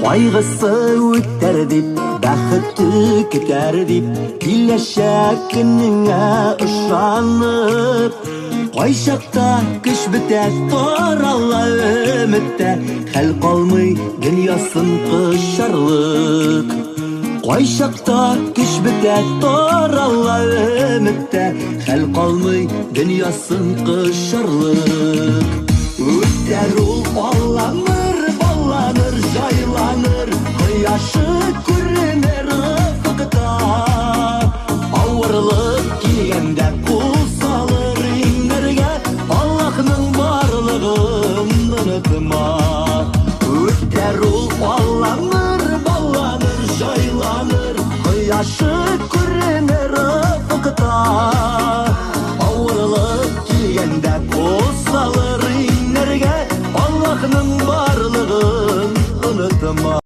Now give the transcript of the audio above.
Кайгысы үтәр дип, бәхете көтәр дип, киләчәк көнеңә ышанып. Кайчакта көч бетә, тарала өметтә, хәл калмый дөньясын кышарлык. Кайчакта көч бетә, тарала өметтә, хәл калмый дөньясын кышарлык. Үтәр ул алланыр, балланыр, жайланыр, кояшы күренер ufukta. Авырлык килгәндә кул салыр иңнәргә, Аллаһның барлыгын онытма. Үтәр ул алланыр, балланыр, жайланыр, кояшы күренер ufukta. Авырлык килгәндә кул салыр иңнәргә, Аллаһның барлыгын онытма.